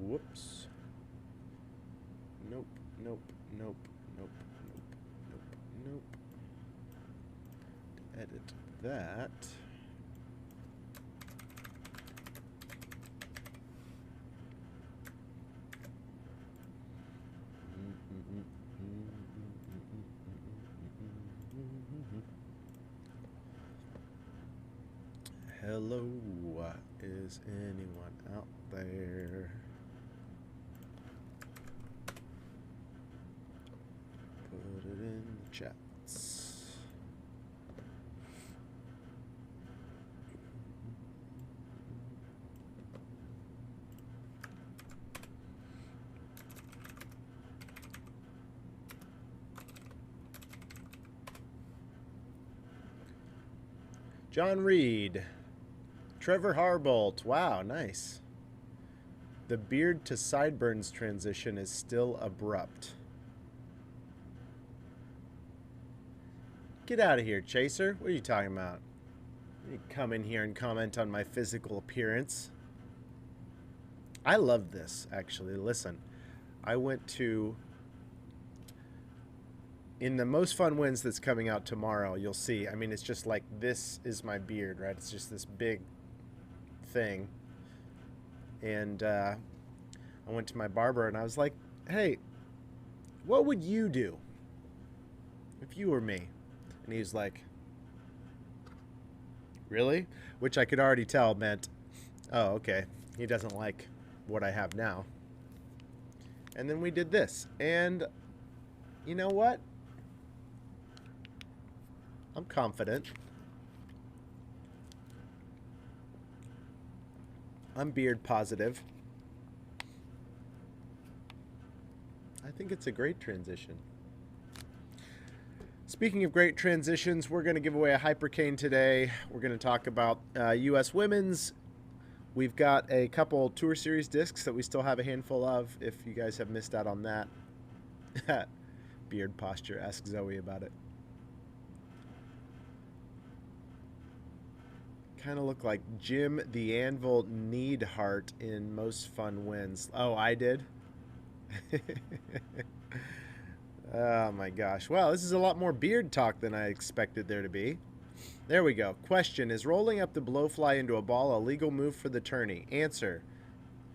Whoops. Nope, nope, nope, nope, nope, nope, nope. Edit that. Hello, is anyone out there? Put it in the chats. John Reed. Trevor Harbolt. Wow, nice. The beard to sideburns transition is still abrupt. Get out of here, Chaser. What are you talking about? You come in here and comment on my physical appearance. I love this, actually. Listen, I went to... In the Most Fun Wins that's coming out tomorrow, you'll see. I mean, it's just like, this is my beard, right? It's just this big thing. And I went to my barber and I was like, hey, what would you do if you were me? And he was like, really? Which I could already tell meant, oh, okay, he doesn't like what I have now. And then we did this. And you know what? I'm confident. I'm beard positive. I think it's a great transition. Speaking of great transitions, we're going to give away a Hypercane today. We're going to talk about U.S. Women's. We've got a couple Tour Series discs that we still have a handful of, if you guys have missed out on that. Beard posture, ask Zoe about it. Kind of look like Jim the Anvil Neidhart in Most Fun Wins. Oh, I did? Oh my gosh. Well, this is a lot more beard talk than I expected there to be. There we go. Question, is rolling up the blowfly into a ball a legal move for the tourney? Answer,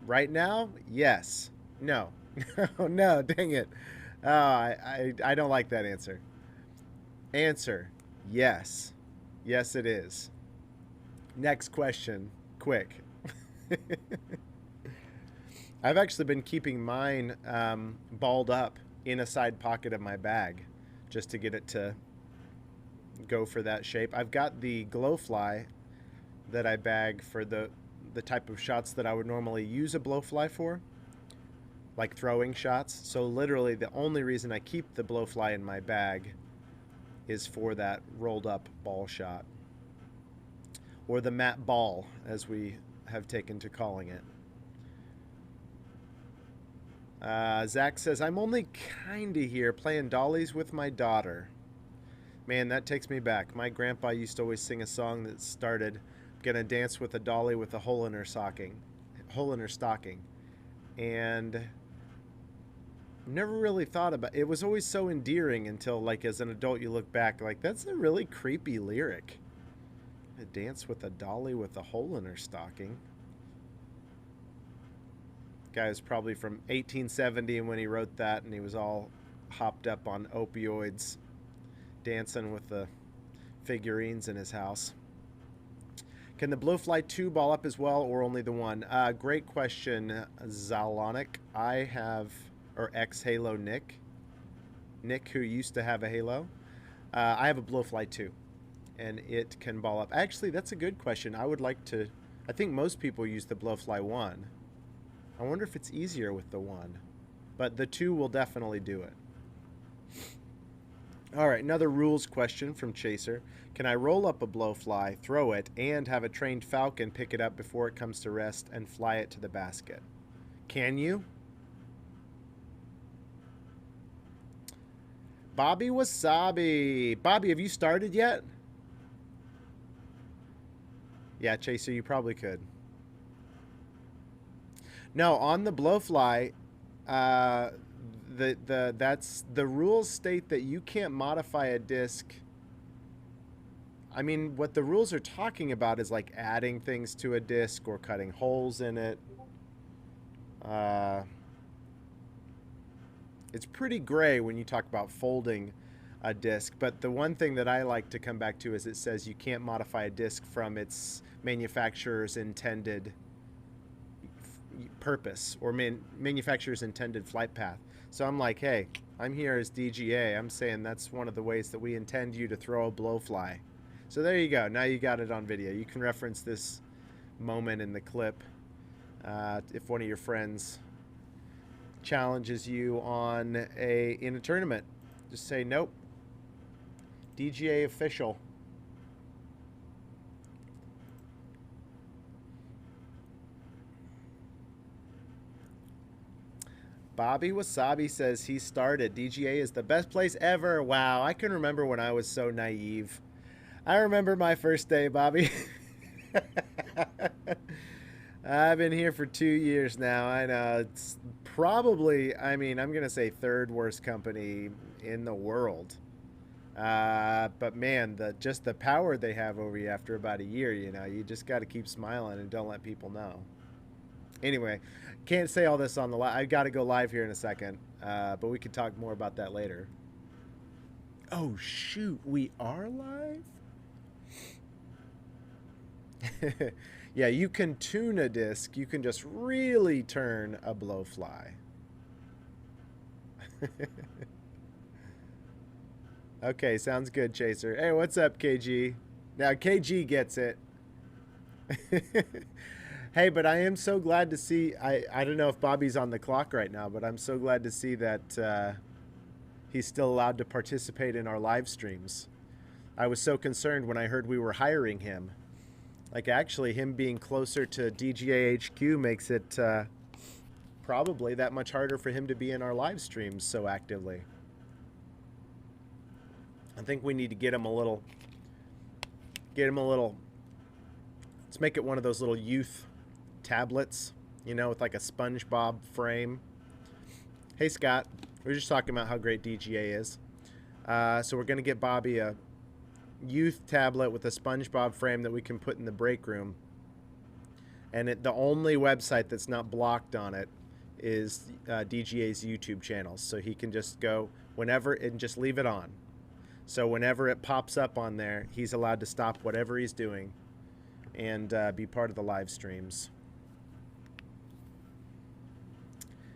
right now, yes. No. No, dang it. Oh, I don't like that answer. Answer, yes. Yes, it is. Next question, quick. I've actually been keeping mine balled up in a side pocket of my bag just to get it to go for that shape. I've got the Glowfly that I bag for the type of shots that I would normally use a blowfly for, like throwing shots. So literally the only reason I keep the blowfly in my bag is for that rolled up ball shot, or the mat ball as we have taken to calling it. Zach says, I'm only kinda here playing dollies with my daughter. Man, that takes me back. My grandpa used to always sing a song that started, gonna dance with a dolly with a hole in her stocking. And never really thought about it. It was always so endearing until, like, as an adult you look back, like, that's a really creepy lyric. A dance with a dolly with a hole in her stocking. Guy was probably from 1870 when he wrote that, and he was all hopped up on opioids, dancing with the figurines in his house. Can the Blowfly 2 ball up as well, or only the one? Great question, Zalonic. I have, or ex-Halo Nick, who used to have a Halo. I have a Blowfly 2, and it can ball up. Actually, that's a good question. I would like to, I think most people use the Blowfly 1. I wonder if it's easier with the 1, but the 2 will definitely do it. All right, another rules question from Chaser. Can I roll up a blowfly, throw it, and have a trained falcon pick it up before it comes to rest and fly it to the basket? Can you? Bobby Wasabi. Bobby, have you started yet? Yeah, Chaser, you probably could. No, on the blowfly, uh, the rules state that you can't modify a disc. I mean, what the rules are talking about is like adding things to a disc or cutting holes in it. Uh, it's pretty gray when you talk about folding a disc, but the one thing that I like to come back to is it says you can't modify a disc from its manufacturer's intended purpose or manufacturer's intended flight path. So I'm like, hey, I'm here as DGA. I'm saying that's one of the ways that we intend you to throw a blowfly. So there you go. Now you got it on video. You can reference this moment in the clip if one of your friends challenges you on in a tournament. Just say nope. DGA official. Bobby Wasabi says he started. DGA is the best place ever. Wow, I can remember when I was so naive. I remember my first day, Bobby. I've been here for 2 years now. I know it's probably, I mean, I'm going to say third worst company in the world. But man, just the power they have over you after about a year, you know, you just got to keep smiling and don't let people know. Anyway, can't say all this on the live. I got to go live here in a second, but we could talk more about that later. Oh, shoot. We are live? Yeah, you can tune a disc. You can just really turn a blowfly. Okay, sounds good, Chaser. Hey, what's up, KG? Now, KG gets it. Hey, but I am so glad to see, I don't know if Bobby's on the clock right now, but I'm so glad to see that he's still allowed to participate in our live streams. I was so concerned when I heard we were hiring him. Like, actually, him being closer to DGA HQ makes it probably that much harder for him to be in our live streams so actively. I think we need to get him a little, let's make it one of those little youth tablets, you know, with like a SpongeBob frame. Hey, Scott. We were just talking about how great DGA is. So we're going to get Bobby a youth tablet with a SpongeBob frame that we can put in the break room. And the only website that's not blocked on it is DGA's YouTube channels. So he can just go whenever and just leave it on. So whenever it pops up on there, he's allowed to stop whatever he's doing and be part of the live streams.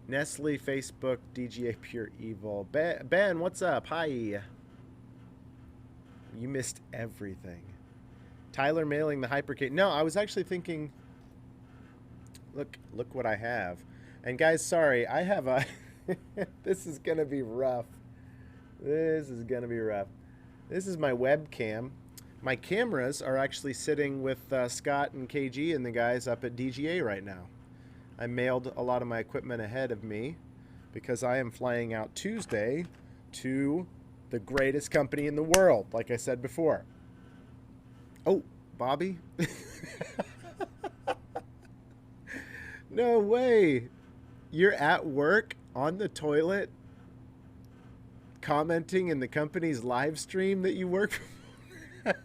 Nestle, Facebook, DGA Pure Evil. Ben, what's up? Hi. You missed everything. Tyler mailing the Hypercane. No, I was actually thinking, look what I have. And guys, sorry, I have a, this is going to be rough. This is going to be rough. This is my webcam. My cameras are actually sitting with Scott and KG and the guys up at DGA right now. I mailed a lot of my equipment ahead of me because I am flying out Tuesday to the greatest company in the world, like I said before. Oh, Bobby? No way. You're at work on the toilet commenting in the company's live stream that you work for?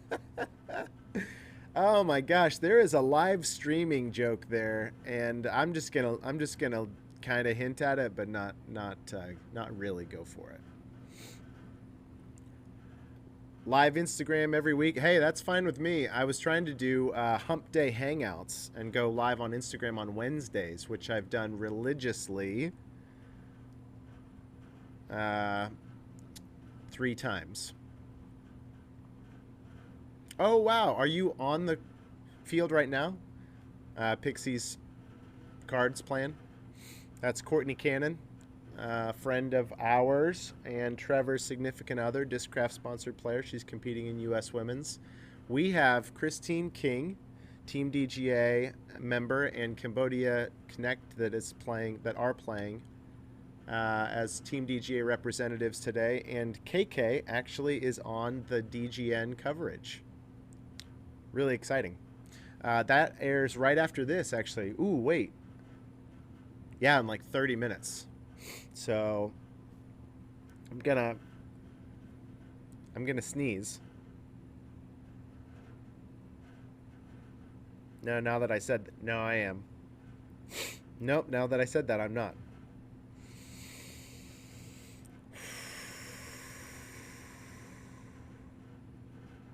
Oh my gosh, there is a live streaming joke there, and I'm just gonna kind of hint at it, but not really go for it. Live Instagram every week. Hey, that's fine with me. I was trying to do Hump Day Hangouts and go live on Instagram on Wednesdays, which I've done religiously 3 times. Oh, wow. Are you on the field right now? Pixie's cards playing. That's Courtney Cannon, friend of ours, and Trevor's significant other, Discraft sponsored player. She's competing in U.S. Women's. We have Christine King, Team DGA member, and Cambodia Connect that are playing. as Team DGA representatives today, and KK actually is on the DGN coverage. Really exciting. That airs right after this, actually. Ooh, wait. Yeah, in like 30 minutes. So I'm gonna sneeze. No, now that I said no, I am. Nope, now that I said that, I'm not.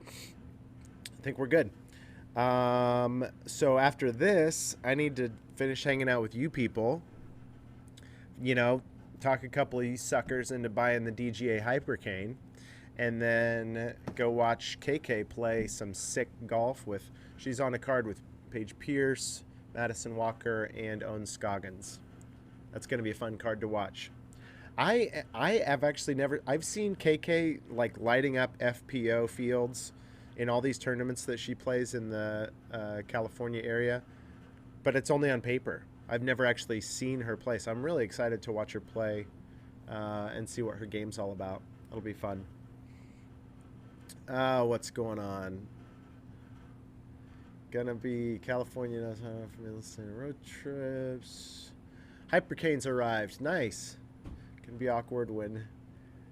I think we're good. So after this, I need to finish hanging out with you people. You know, talk a couple of you suckers into buying the DGA Hypercane, and then go watch KK play some sick golf with. She's on a card with Paige Pierce, Madison Walker, and Owen Scoggins. That's going to be a fun card to watch. I have actually never. I've seen KK like lighting up FPO fields in all these tournaments that she plays in the California area, but it's only on paper. I've never actually seen her play, so I'm really excited to watch her play and see what her game's all about. It'll be fun. What's going on? Gonna be California knows how for listening road trips. Hypercane's arrived. Nice. Can be awkward when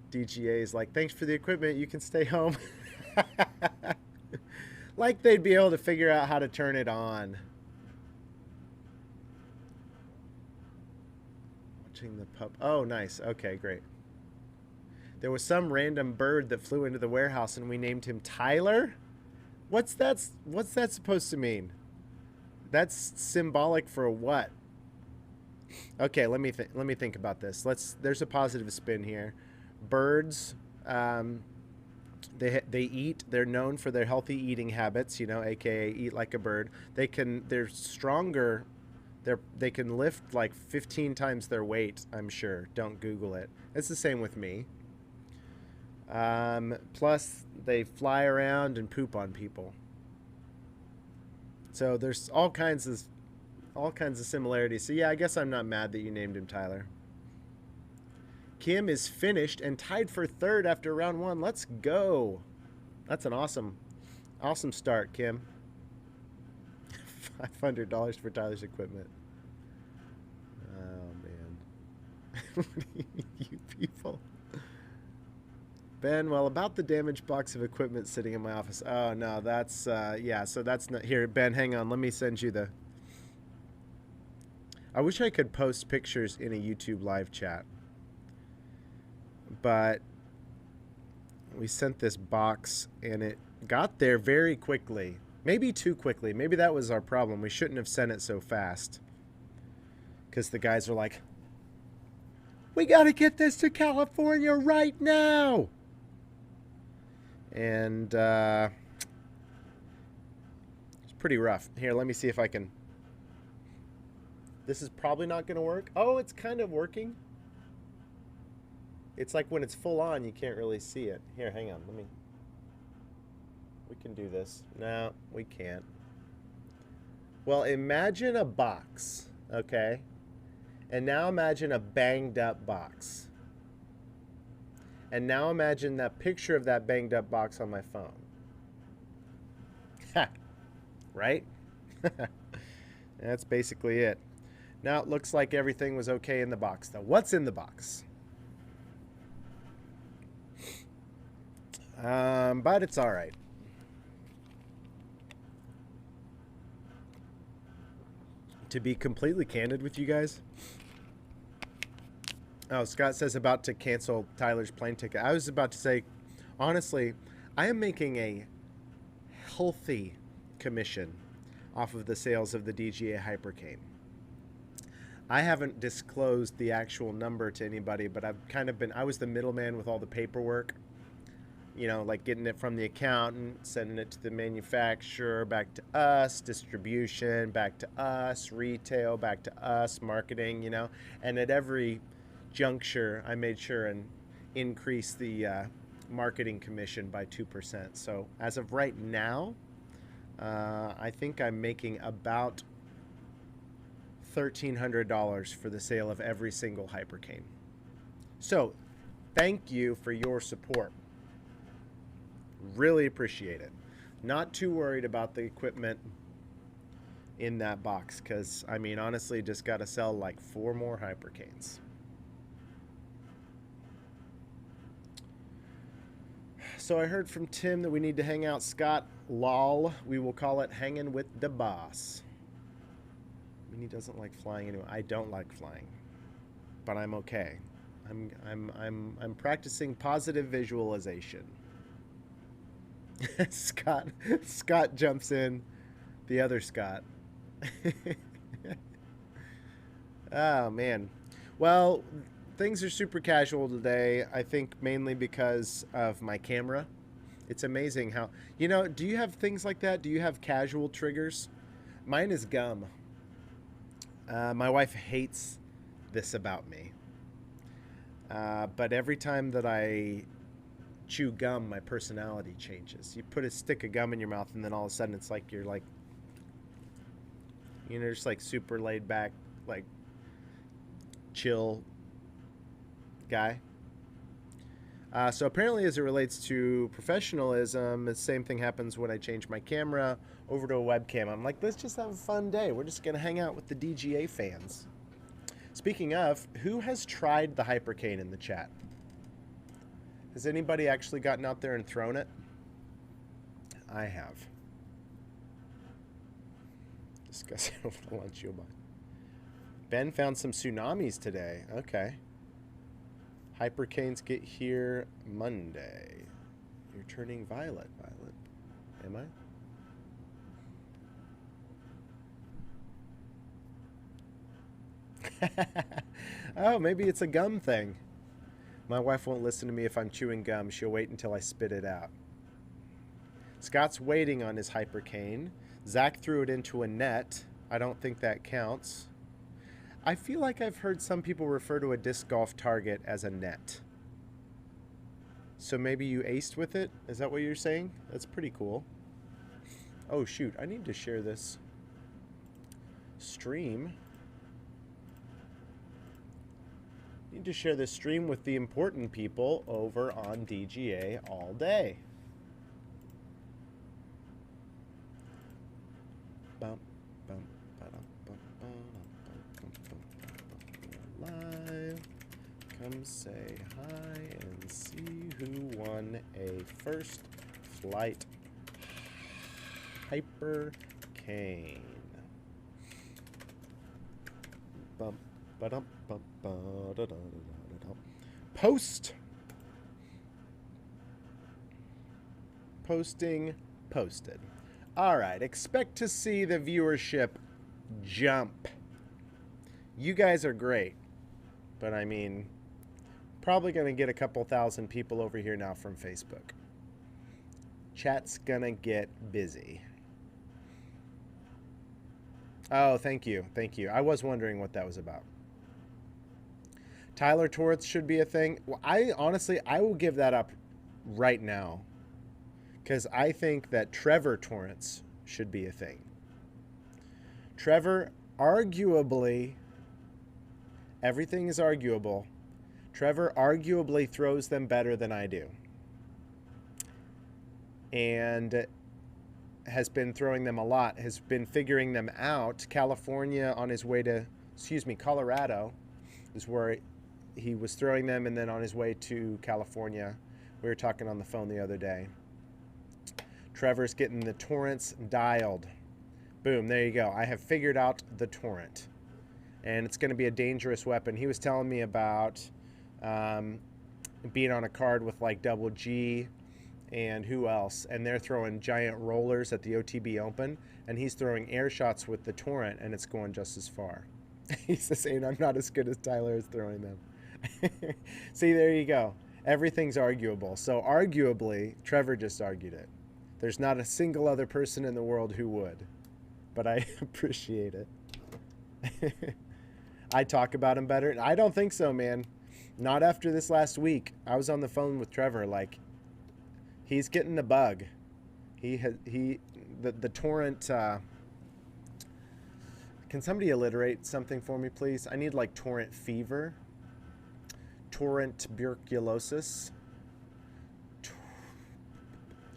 DGA is like, thanks for the equipment, you can stay home. Like they'd be able to figure out how to turn it on. Watching the pup. Oh, nice. Okay, great. There was some random bird that flew into the warehouse and we named him Tyler. What's that supposed to mean? That's symbolic for what? Okay, let me think about this. There's a positive spin here. Birds, they eat. They're known for their healthy eating habits, you know, aka eat like a bird. They're stronger. They can lift like 15 times their weight, I'm sure. Don't Google it. It's the same with me. Plus they fly around and poop on people. So there's all kinds of similarities. So yeah, I guess I'm not mad that you named him Tyler. Kim is finished and tied for third after round one. Let's go. That's an awesome start, Kim. $500 for Tyler's equipment. Oh, man. You people. Ben, well, about the damaged box of equipment sitting in my office. Oh, no, that's, yeah, so that's not, here, Ben, hang on, let me send you the, I wish I could post pictures in a YouTube live chat, but we sent this box, and it got there very quickly, maybe too quickly, maybe that was our problem, we shouldn't have sent it so fast, because the guys are like, we gotta get this to California right now! And it's pretty rough. Here, let me see if I can. This is probably not going to work. Oh, it's kind of working. It's like when it's full on, you can't really see it. Here, hang on. We can do this. No, we can't. Well, imagine a box, okay? And now imagine a banged up box. And now imagine that picture of that banged up box on my phone. Ha! Right? That's basically it. Now it looks like everything was okay in the box, though. What's in the box? But it's all right. To be completely candid with you guys, oh, Scott says about to cancel Tyler's plane ticket. I was about to say, honestly, I am making a healthy commission off of the sales of the DGA Hypercane. I haven't disclosed the actual number to anybody, but I was the middleman with all the paperwork. You know, like getting it from the accountant, sending it to the manufacturer, back to us, distribution, back to us, retail, back to us, marketing, you know. And at every juncture, I made sure and increase the marketing commission by 2%. So as of right now, I think I'm making about $1,300 for the sale of every single Hypercane. So, thank you for your support. Really appreciate it. Not too worried about the equipment in that box because, I mean, honestly, just got to sell like 4 more Hypercanes. So I heard from Tim that we need to hang out. Scott, lol, we will call it hanging with the boss. I mean, he doesn't like flying anyway. I don't like flying, but I'm okay. I'm practicing positive visualization. Scott jumps in. The other Scott. Oh man. Well, things are super casual today. I think mainly because of my camera. It's amazing how, do you have things like that? Do you have casual triggers? Mine is gum. My wife hates this about me. But every time that I chew gum, my personality changes. You put a stick of gum in your mouth and then all of a sudden it's like you're like, just like super laid back, like chill guy. So apparently as it relates to professionalism, the same thing happens when I change my camera over to a webcam. I'm like, let's just have a fun day. We're just going to hang out with the DGA fans. Speaking of, who has tried the Hypercane in the chat? Has anybody actually gotten out there and thrown it? I have. Discuss it over the lunch you'll buy. Ben found some tsunamis today. Okay. Hypercanes get here Monday. You're turning violet, Violet. Am I? Oh, maybe it's a gum thing. My wife won't listen to me if I'm chewing gum. She'll wait until I spit it out. Scott's waiting on his Hypercane. Zach threw it into a net. I don't think that counts. I feel like I've heard some people refer to a disc golf target as a net. So maybe you aced with it? Is that what you're saying? That's pretty cool. Oh shoot, I need to share this stream. Need to share this stream with the important people over on DGA all day. Bum, bum, ba-dum, bum, live. Come say hi and see who won a first flight Hypercane. Bum, ba-dum, bum, ba-da-da-da-da-da. Post. Posting posted. All right, expect to see the viewership jump. You guys are great, but I mean, probably going to get a couple thousand people over here now from Facebook. Chat's going to get busy. Oh, thank you. Thank you. I was wondering what that was about. Tyler Torrance should be a thing. Well, I will give that up right now because I think that Trevor Torrance should be a thing. Trevor, arguably, everything is arguable. Trevor arguably throws them better than I do. And has been throwing them a lot, has been figuring them out. California on his way to, Colorado is where he was throwing them, and then on his way to California, we were talking on the phone the other day. Trevor's getting the Torrance dialed. Boom, there you go. I have figured out the Torrent. And it's going to be a dangerous weapon. He was telling me about being on a card with like Double G and who else. And they're throwing giant rollers at the OTB Open. And he's throwing air shots with the Torrent, and it's going just as far. He's saying, I'm not as good as Tyler is throwing them. See, there you go. Everything's arguable. So arguably, Trevor just argued it. There's not a single other person in the world who would. But I appreciate it. I talk about him better. I don't think so, man. Not after this last week. I was on the phone with Trevor. Like, he's getting the bug. The Torrent. Can somebody alliterate something for me, please? I need like Torrent fever. torrent tuberculosis.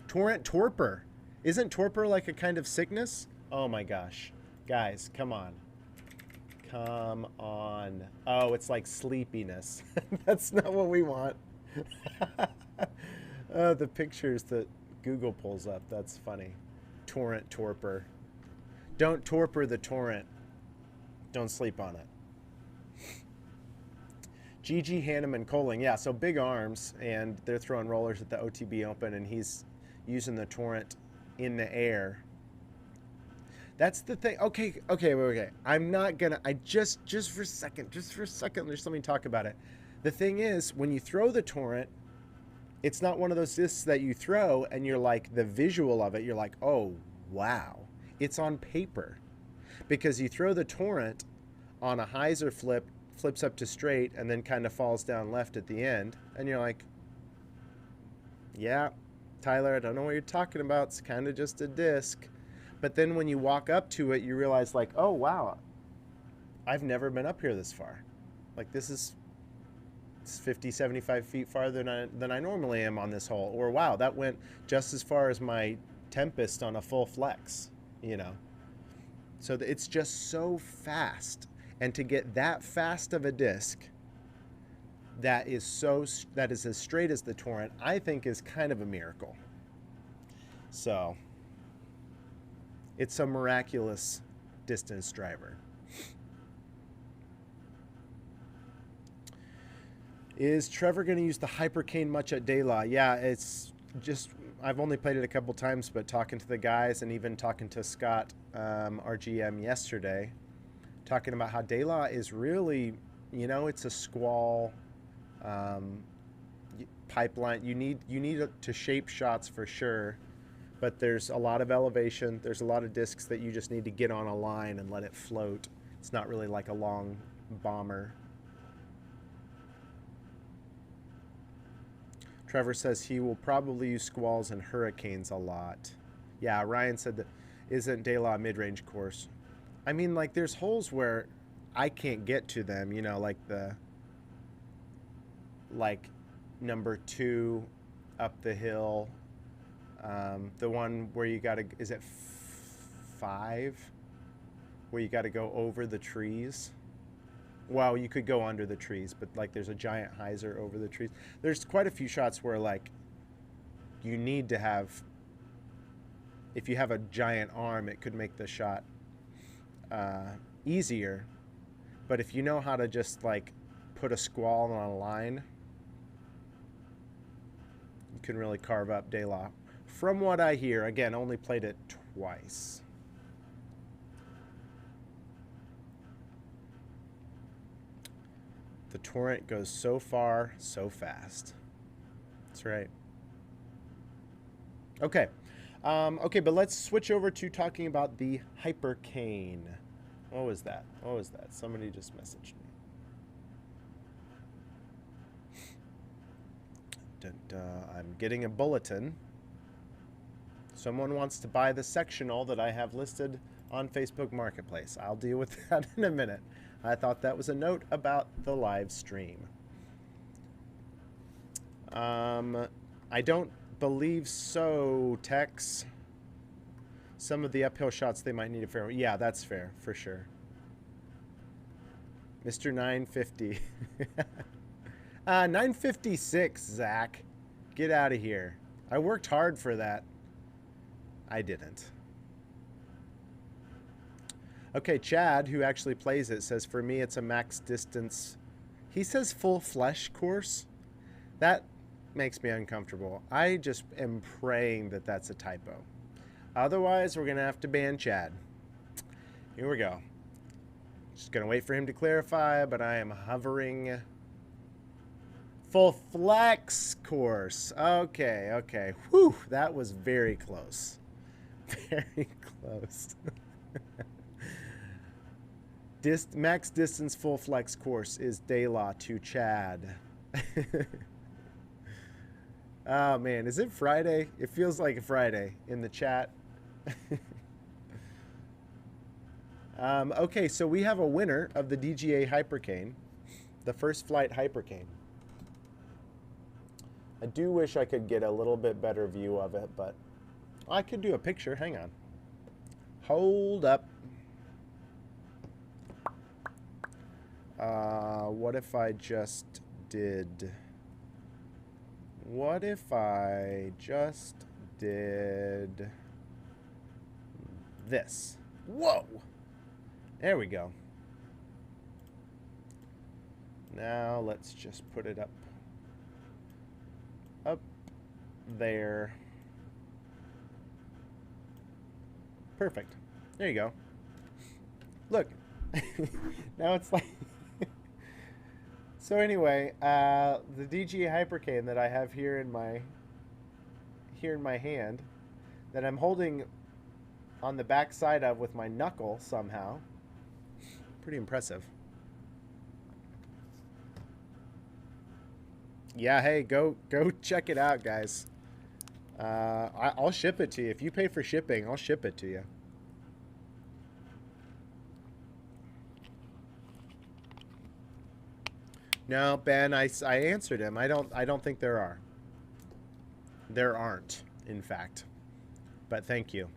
Torrent torpor. Isn't torpor like a kind of sickness? Oh my gosh. Guys, come on. Come on. Oh, it's like sleepiness. That's not what we want. Oh, the pictures that Google pulls up. That's funny. Torrent torpor. Don't torpor the torrent. Don't sleep on it. GG Hanneman Coling. Yeah, so big arms, and they're throwing rollers at the OTB Open, and he's using the torrent in the air. That's the thing. Okay. I'm not gonna. Just for a second. Just let me talk about it. The thing is, when you throw the torrent, it's not one of those discs that you throw and you're like, the visual of it, you're like, oh wow. It's on paper, because you throw the torrent on a hyzer flip, flips up to straight, and then kind of falls down left at the end, and you're like, yeah, Tyler, I don't know what you're talking about. It's kind of just a disc. But then when you walk up to it, you realize like, oh, wow, I've never been up here this far. Like it's 50, 75 feet farther than I normally am on this hole. Or wow, that went just as far as my Tempest on a full flex, you know. So it's just so fast. And to get that fast of a disc that is as straight as the torrent, I think is kind of a miracle. So it's a miraculous distance driver. Is Trevor going to use the Hypercane much at De La? Yeah, it's just, I've only played it a couple times, but talking to the guys and even talking to Scott, our GM, yesterday, talking about how De La is really, you know, it's a squall pipeline. You need to shape shots for sure. But there's a lot of elevation. There's a lot of discs that you just need to get on a line and let it float. It's not really like a long bomber. Trevor says he will probably use squalls and hurricanes a lot. Yeah, Ryan said that isn't De La a mid-range course. I mean, like, there's holes where I can't get to them, you know, like number 2 up the hill. The one where you gotta, is it 5? Where you gotta go over the trees? Well, you could go under the trees, but like there's a giant hyzer over the trees. There's quite a few shots where like you need to have, if you have a giant arm, it could make the shot easier. But if you know how to just like put a squall on a line, you can really carve up De La. From what I hear, again, only played it twice. The torrent goes so far, so fast. That's right. Okay. Okay, but let's switch over to talking about the Hypercane. What was that? What was that? Somebody just messaged me. I'm getting a bulletin. Someone wants to buy the sectional that I have listed on Facebook Marketplace. I'll deal with that in a minute. I thought that was a note about the live stream. I don't believe so, Tex. Some of the uphill shots, they might need a fair. Yeah, that's fair, for sure. Mr. 950. 956, Zach. Get out of here. I worked hard for that. I didn't. Okay, Chad, who actually plays it, says, for me, it's a max distance. He says full flesh course. That makes me uncomfortable. I just am praying that that's a typo. Otherwise, we're going to have to ban Chad. Here we go. Just going to wait for him to clarify, but I am hovering. Full flex course. Okay, okay. Whew, that was very close. Very close. Max distance full flex course is De La to Chad. Oh man, is it Friday? It feels like a Friday in the chat. Okay, so we have a winner of the DGA Hypercane, the first flight Hypercane. I do wish I could get a little bit better view of it, but I could do a picture. Hang on. Hold up. What if I just did... What if I just did this? Whoa! There we go. Now let's just put it up there. Perfect. There you go. Look. Now it's like... So anyway, the DGA Hypercane that I have here in my hand, that I'm holding on the back side of with my knuckle somehow. Pretty impressive. Yeah, hey, go check it out, guys. I'll ship it to you. If you pay for shipping, I'll ship it to you. No, Ben, I answered him. I don't think there are. There aren't, in fact. But thank you.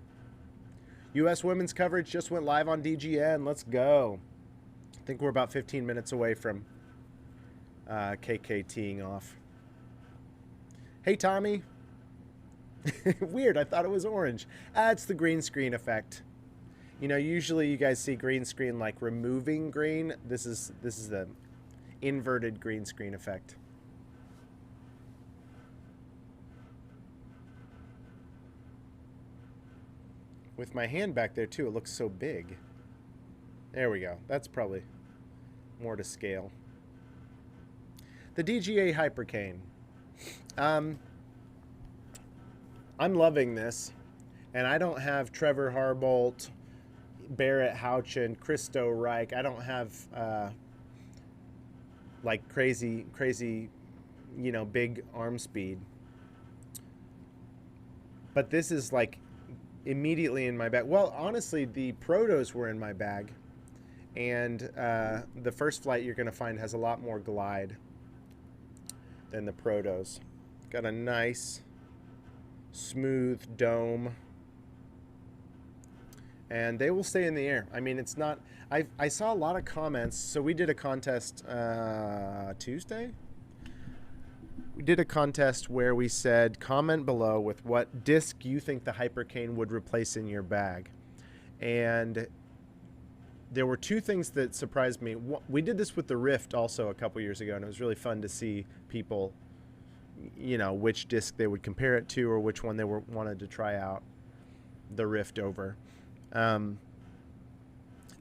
U.S. women's coverage just went live on DGN. Let's go. I think we're about 15 minutes away from KK teeing off. Hey, Tommy. Weird, I thought it was orange. It's the green screen effect. You know, usually you guys see green screen like removing green. This is the inverted green screen effect. With my hand back there too, it looks so big. There we go. That's probably more to scale. The DGA Hypercane. I'm loving this, and I don't have Trevor Harbolt, Barrett Houchin, Christo Reich. I don't have like crazy, you know, big arm speed. But this is like immediately in my bag. Well, honestly, the Protos were in my bag, and the first flight you're going to find has a lot more glide than the Protos. Got a nice smooth dome, and they will stay in the air. I mean, it's not... I saw a lot of comments. So we did a contest Tuesday. We did a contest where we said, comment below with what disc you think the Hypercane would replace in your bag. And there were two things that surprised me. We did this with the Rift also a couple years ago, and it was really fun to see people, you know, which disc they would compare it to or which one they wanted to try out the Rift over.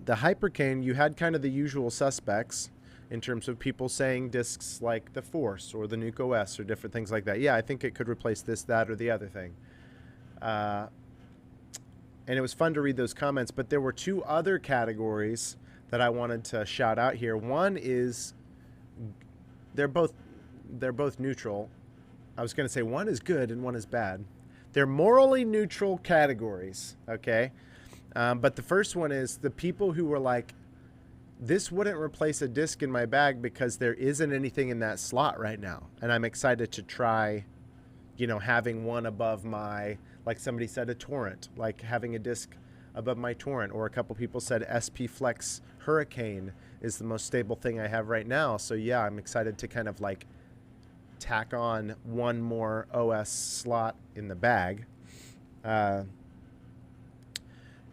The Hypercane, you had kind of the usual suspects in terms of people saying discs like the Force or the Nuke OS or different things like that. Yeah, I think it could replace this, that, or the other thing. And it was fun to read those comments, but there were two other categories that I wanted to shout out here. One is they're both neutral. I was going to say one is good and one is bad. They're morally neutral categories, okay? But the first one is the people who were like, this wouldn't replace a disc in my bag because there isn't anything in that slot right now. And I'm excited to try, you know, having one above my, like somebody said, a Torrent, like having a disc above my Torrent. Or a couple people said SP Flex Hurricane is the most stable thing I have right now. So yeah, I'm excited to kind of like tack on one more OS slot in the bag.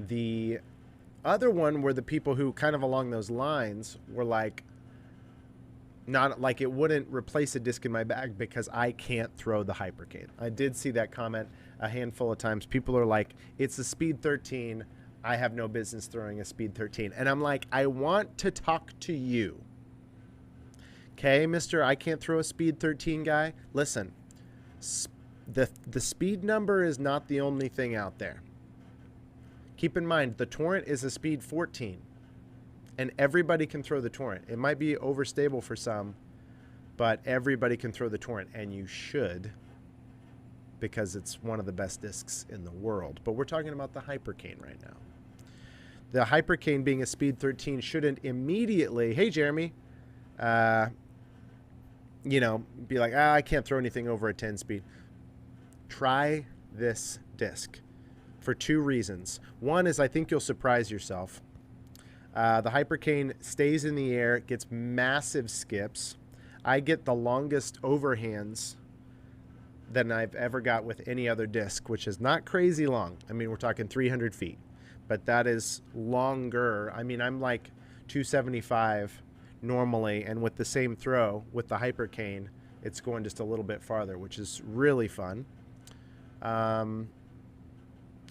The other one were the people who kind of along those lines were like, not like it wouldn't replace a disc in my bag because I can't throw the Hypercane. I did see that comment a handful of times. People are like, it's a Speed 13. I have no business throwing a Speed 13. And I'm like, I want to talk to you. Okay, Mr. I can't throw a Speed 13 guy. Listen, the speed number is not the only thing out there. Keep in mind, the Torrent is a Speed 14, and everybody can throw the Torrent. It might be overstable for some, but everybody can throw the Torrent, and you should, because it's one of the best discs in the world. But we're talking about the Hypercane right now. The Hypercane being a Speed 13 shouldn't immediately... Hey, Jeremy. you know, be like, I can't throw anything over a 10 speed. Try this disc for two reasons. One is I think you'll surprise yourself. The Hypercane stays in the air, gets massive skips. I get the longest overhands than I've ever got with any other disc, which is not crazy long. I mean, we're talking 300 feet, but that is longer. I mean, I'm like 275 normally, and with the same throw with the Hypercane, it's going just a little bit farther, which is really fun.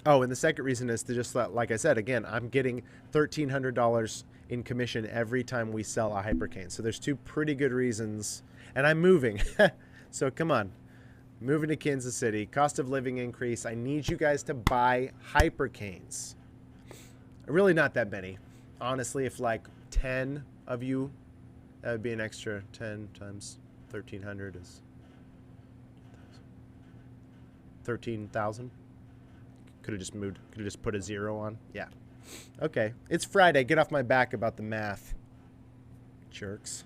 Oh, and the second reason is to just, like I said, again, I'm getting $1,300 in commission every time we sell a Hypercane. So there's two pretty good reasons. And I'm moving. So come on. Moving to Kansas City. Cost of living increase. I need you guys to buy Hypercanes. Really not that many. Honestly, if like 10 of you, that would be an extra 10 times 1,300 is 13,000. Could have just moved. Could have just put a 0 on. Yeah. Okay. It's Friday. Get off my back about the math. Jerks.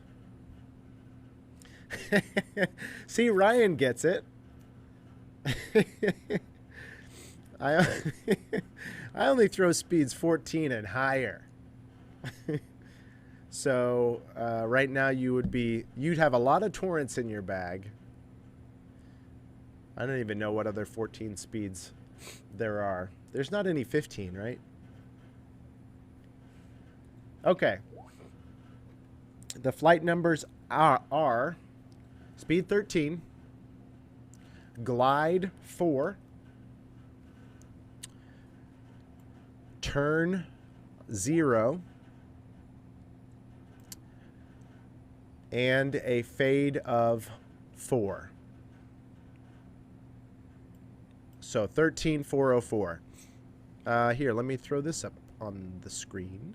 See, Ryan gets it. I only throw speeds 14 and higher. So right now you'd have a lot of torrents in your bag. I don't even know what other 14 speeds there are. There's not any 15, right? Okay. The flight numbers are speed 13, glide 4, turn 0, and a fade of 4. So 13,404. Here, let me throw this up on the screen.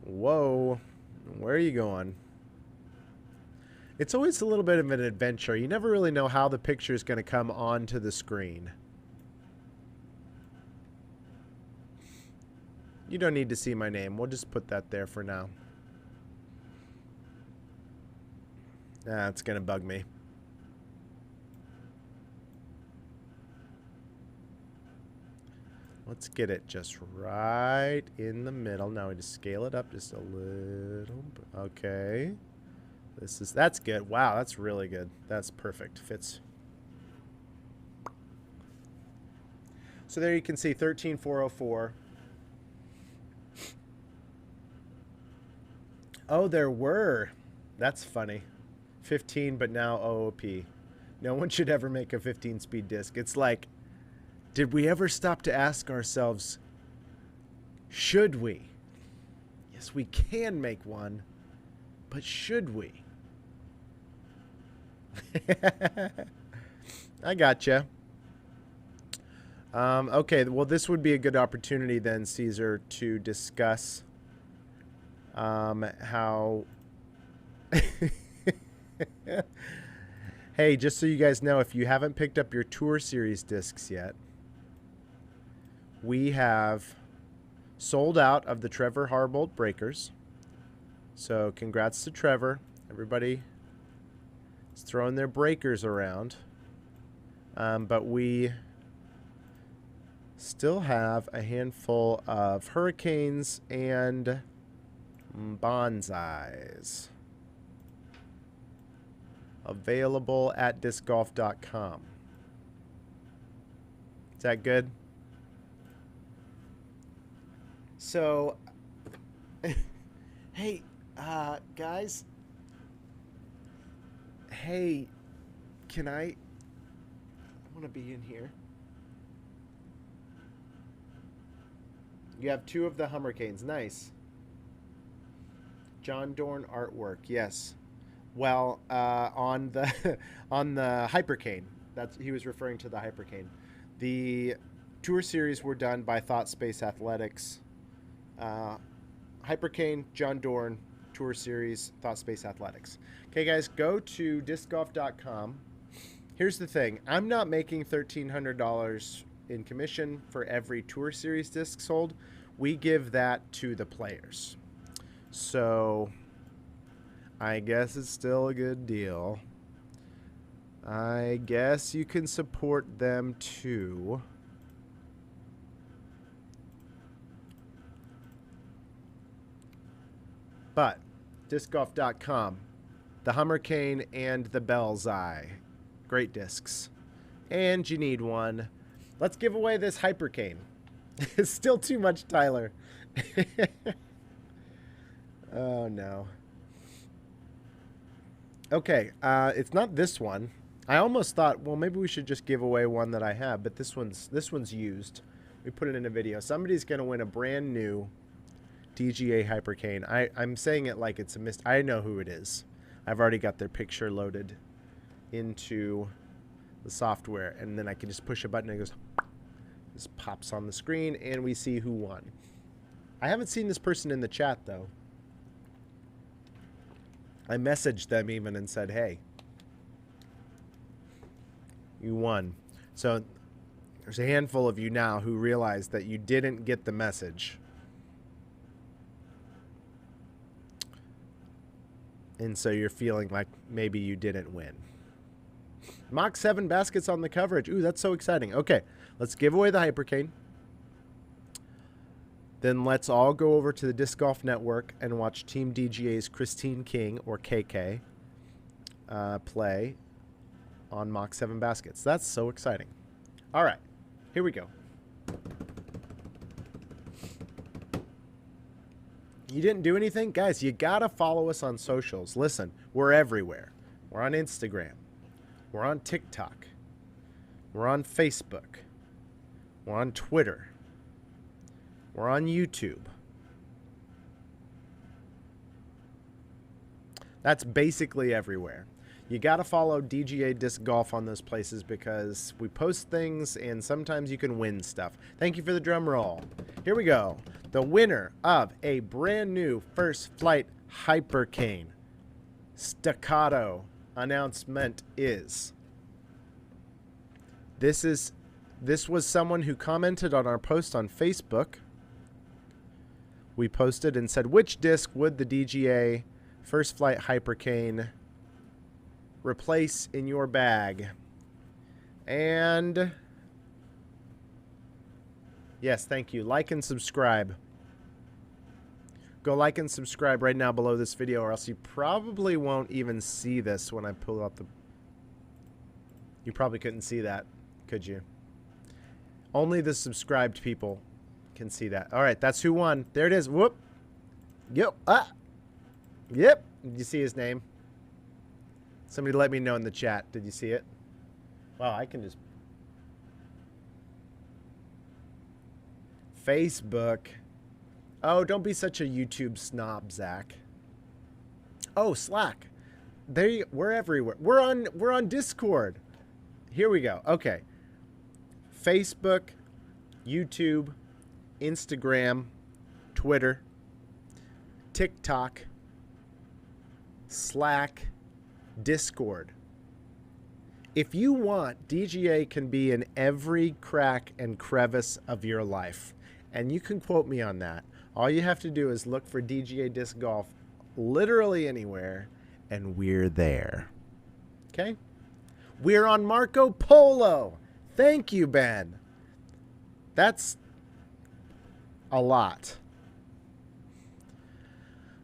Whoa, where are you going? It's always a little bit of an adventure. You never really know how the picture is going to come onto the screen. You don't need to see my name. We'll just put that there for now. It's going to bug me. Let's get it just right in the middle. Now we just scale it up just a little. Okay. That's good. Wow, that's really good. That's perfect. Fits. So there you can see 13,404. Oh, there were. That's funny. 15, but now OOP. No one should ever make a 15-speed disc. It's like, did we ever stop to ask ourselves, should we? Yes, we can make one, but should we? I gotcha. Okay, well, this would be a good opportunity then, Caesar, to discuss how... Hey, just so you guys know, if you haven't picked up your Tour Series discs yet, we have sold out of the Trevor Harbolt breakers. So congrats to Trevor. Everybody is throwing their breakers around. But we still have a handful of Hurricanes and Bonsais available at discgolf.com. Is that good? So, hey, guys. Hey, I want to be in here. You have 2 of the Hummercanes. Nice. John Dorn artwork. Yes. Well, on the on the Hypercane. He was referring to the Hypercane. The Tour Series were done by Thought Space Athletics. Hypercane, John Dorn, Tour Series, Thought Space Athletics. Okay, guys, go to discgolf.com. Here's the thing. I'm not making $1,300 in commission for every Tour Series disc sold. We give that to the players. So I guess it's still a good deal. I guess you can support them too. But discgolf.com, the Hypercane and the Bell's Eye, great discs. And you need one. Let's give away this Hypercane. It's still too much, Tyler. Oh no. Okay, it's not this one. I almost thought, well, maybe we should just give away one that I have, but this one's used. We put it in a video. Somebody's gonna win a brand new DGA Hypercane. I'm saying it like it's a I know who it is. I've already got their picture loaded into the software, and then I can just push a button and it goes, just pops on the screen, and we see who won. I haven't seen this person in the chat though. I messaged them even and said, hey, you won. So there's a handful of you now who realize that you didn't get the message. And so you're feeling like maybe you didn't win. Mach 7 baskets on the coverage. Ooh, that's so exciting. Okay, let's give away the Hypercane. Then let's all go over to the Disc Golf Network and watch Team DGA's Christine King, or KK, play on Mach 7 baskets. That's so exciting. All right, here we go. You didn't do anything? Guys, you got to follow us on socials. Listen, we're everywhere. We're on Instagram. We're on TikTok. We're on Facebook. We're on Twitter. We're on YouTube. That's basically everywhere. You got to follow DGA Disc Golf on those places because we post things and sometimes you can win stuff. Thank you for the drum roll. Here we go. The winner of a brand new First Flight Hypercane Staccato announcement is... This was someone who commented on our post on Facebook. We posted and said, which disc would the DGA First Flight Hypercane replace in your bag? And yes, thank you. Like and subscribe. Go like and subscribe right now below this video, or else you probably won't even see this when I pull up the... You probably couldn't see that, could you? Only the subscribed people can see that. All right, that's who won. There it is. Whoop. Yep. Ah. Yep. Did you see his name? Somebody let me know in the chat. Did you see it? Wow, I can just... Facebook. Oh, don't be such a YouTube snob, Zach. Oh, Slack. We're everywhere. We're on Discord. Here we go. Okay. Facebook, YouTube, Instagram, Twitter, TikTok, Slack, Discord. If you want, DGA can be in every crack and crevice of your life. And you can quote me on that. All you have to do is look for DGA Disc Golf literally anywhere, and we're there. Okay? We're on Marco Polo. Thank you, Ben. That's a lot.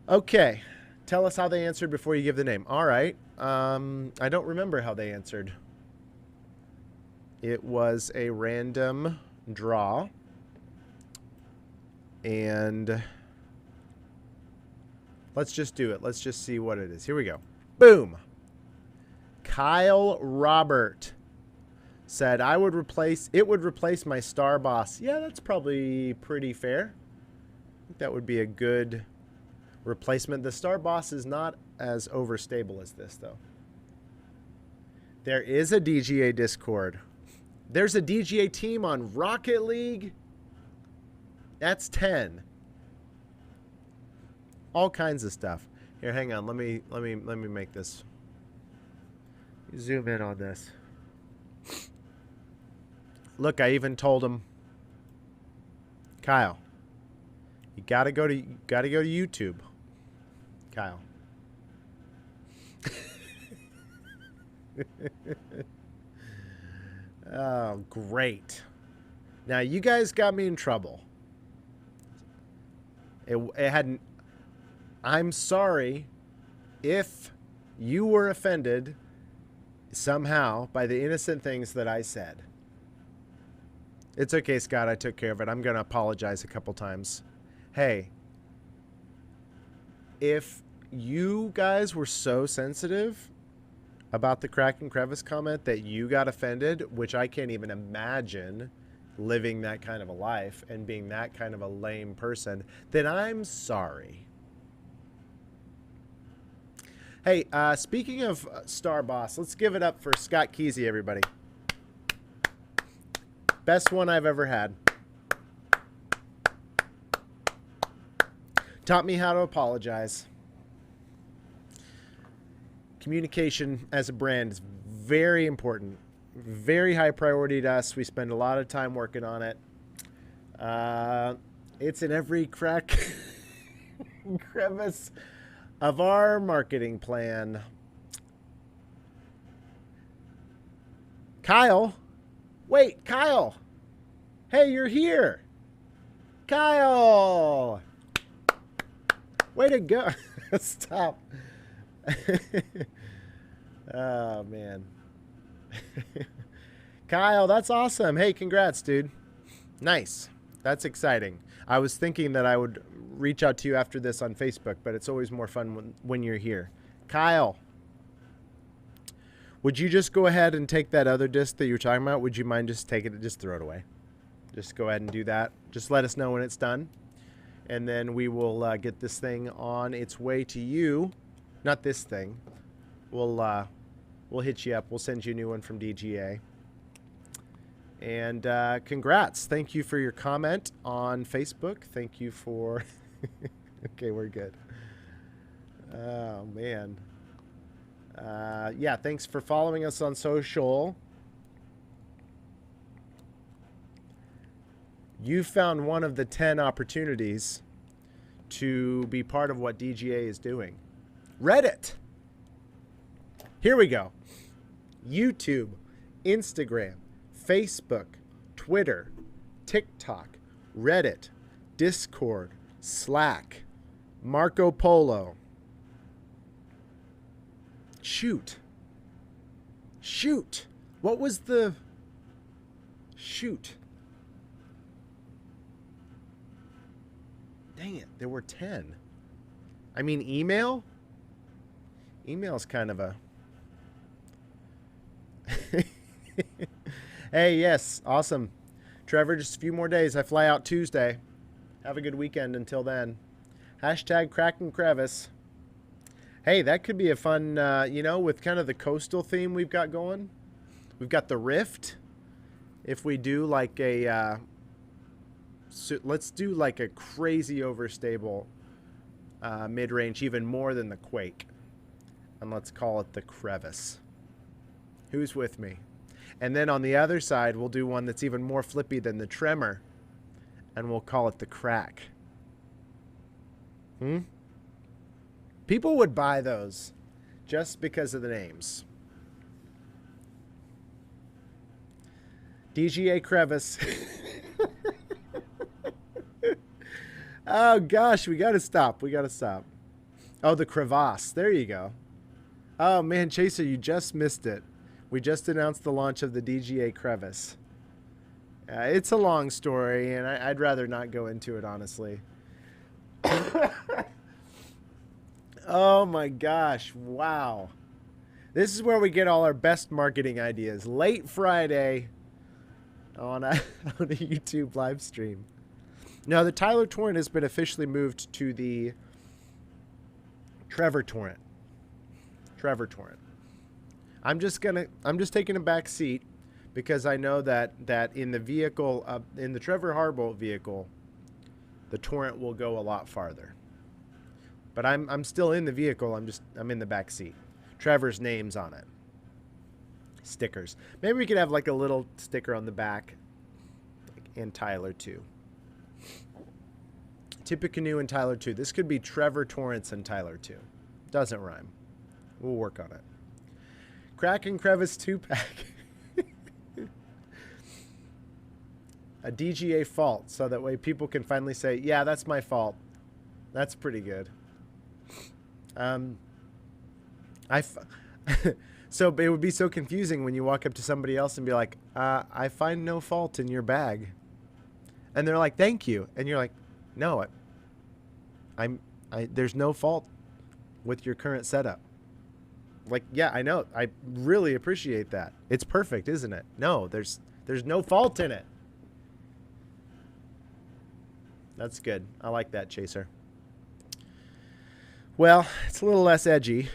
Okay. Tell us how they answered before you give the name. All right. I don't remember how they answered. It was a random draw. And let's just do it. Let's just see what it is. Here we go. Boom. Kyle Robert said, it would replace my Star Boss. Yeah, that's probably pretty fair. I think that would be a good replacement. The Star Boss is not as overstable as this, though. There is a DGA Discord. There's a DGA team on Rocket League. That's 10. All kinds of stuff. Here, hang on. Let me make this. Zoom in on this. Look, I even told him, Kyle, you gotta go to YouTube. Kyle. Oh, great. Now you guys got me in trouble. It hadn't. I'm sorry if you were offended somehow by the innocent things that I said. It's okay, Scott. I took care of it. I'm going to apologize a couple times. Hey, if you guys were so sensitive about the crack and crevice comment that you got offended, which I can't even imagine living that kind of a life and being that kind of a lame person, then I'm sorry. Hey, speaking of Star Boss, let's give it up for Scott Kesey, everybody. Best one I've ever had. Taught me how to apologize. Communication as a brand is very important. Very high priority to us. We spend a lot of time working on it. It's in every crack crevice of our marketing plan. Kyle. Wait, Kyle. Hey, you're here. Kyle. Way to go. Stop. Oh, man. Kyle, that's awesome. Hey, congrats, dude. Nice. That's exciting. I was thinking that I would reach out to you after this on Facebook, but it's always more fun when you're here. Kyle, would you just go ahead and take that other disc that you were talking about? Would you mind just taking it, just throw it away? Just go ahead and do that. Just let us know when it's done, and then we will get this thing on its way to you. Not this thing. We'll hit you up. We'll send you a new one from DGA. And congrats. Thank you for your comment on Facebook. Thank you for... Okay, we're good. Oh, man. Yeah, thanks for following us on social. You found one of the 10 opportunities to be part of what DGA is doing. Reddit. Here we go. YouTube, Instagram, Facebook, Twitter, TikTok, Reddit, Discord, Slack, Marco Polo. Shoot. What was the... Shoot. Dang it, there were 10. I mean, email? Email's kind of a... Hey, yes, awesome. Trevor, just a few more days. I fly out Tuesday. Have a good weekend until then. Hashtag crack and crevice. Hey, that could be a fun, with kind of the coastal theme we've got going. We've got the Rift. If we do like a... let's do like a crazy overstable mid-range, even more than the Quake. And let's call it the Crevice. Who's with me? And then on the other side, we'll do one that's even more flippy than the Tremor. And we'll call it the Crack. People would buy those just because of the names. DGA Crevice. Oh, gosh, we got to stop. Oh, the Crevasse. There you go. Oh, man, Chaser, you just missed it. We just announced the launch of the DGA Crevice. It's a long story, and I'd rather not go into it, honestly. Oh, my gosh. Wow. This is where we get all our best marketing ideas. Late Friday on a YouTube live stream. Now, the Tyler Torrent has been officially moved to the Trevor Torrent. I'm just taking a back seat because I know that in the vehicle, in the Trevor Harbolt vehicle, the Torrent will go a lot farther. But I'm still in the vehicle. I'm in the back seat. Trevor's name's on it. Stickers. Maybe we could have like a little sticker on the back and Tyler 2. Tippecanoe and Tyler 2. This could be Trevor Torrance and Tyler 2. Doesn't rhyme. We'll work on it. Crack and Crevice 2-pack. A DGA fault, so that way people can finally say, yeah, that's my fault. That's pretty good. So it would be so confusing when you walk up to somebody else and be like, I find no fault in your bag. And they're like, thank you. And you're like, no, there's no fault with your current setup. Like, yeah, I know. I really appreciate that. It's perfect, isn't it? No, there's no fault in it. That's good. I like that, Chaser. Well, it's a little less edgy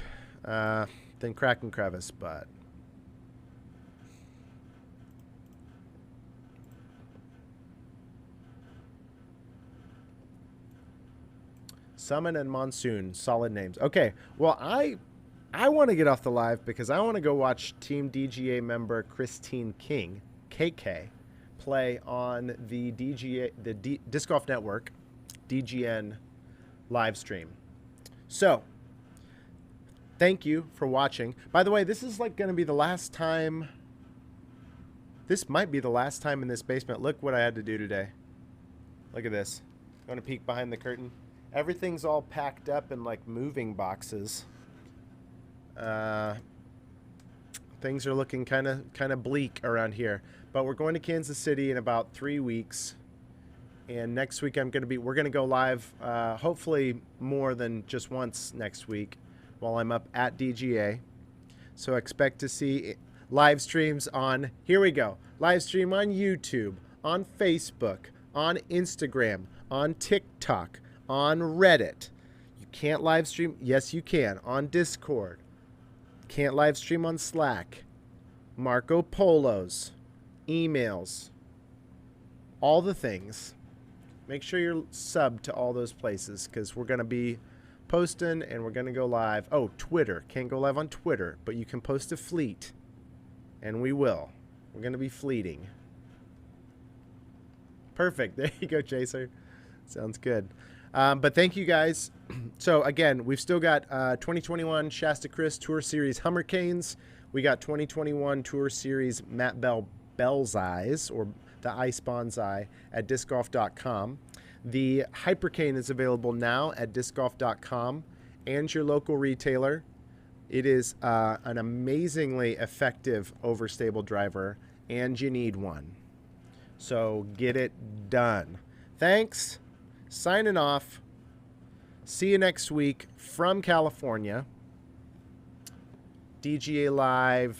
than Crack and Crevice, but Summon and Monsoon, solid names. Okay, well, I want to get off the live because I want to go watch Team DGA member Christine King, KK, play on the Disc Golf Network, DGN live stream. So, thank you for watching. By the way, this is like going to be the last time. This might be the last time in this basement. Look what I had to do today. Look at this. Going to peek behind the curtain. Everything's all packed up in like moving boxes. Things are looking kind of bleak around here. But we're going to Kansas City in about 3 weeks. And next week we're going to go live, hopefully more than just once next week while I'm up at DGA. So expect to see live streams on, here we go, live stream on YouTube, on Facebook, on Instagram, on TikTok, on Reddit. You can't live stream, yes you can, on Discord. Can't live stream on Slack. Marco Polos, emails, all the things. Make sure you're subbed to all those places because we're going to be posting and we're going to go live. Oh, Twitter. Can't go live on Twitter, but you can post a fleet. And we will. We're going to be fleeting. Perfect. There you go, Chaser. Sounds good. But thank you guys. So, again, we've still got 2021 Shasta Chris Tour Series Hummercanes. We got 2021 Tour Series Matt Bell's Eyes, or the Ice Bonsai, at discgolf.com. The Hypercane is available now at discgolf.com and your local retailer. It is an amazingly effective overstable driver, and you need one. So get it done. Thanks. Signing off. See you next week from California. DGA Live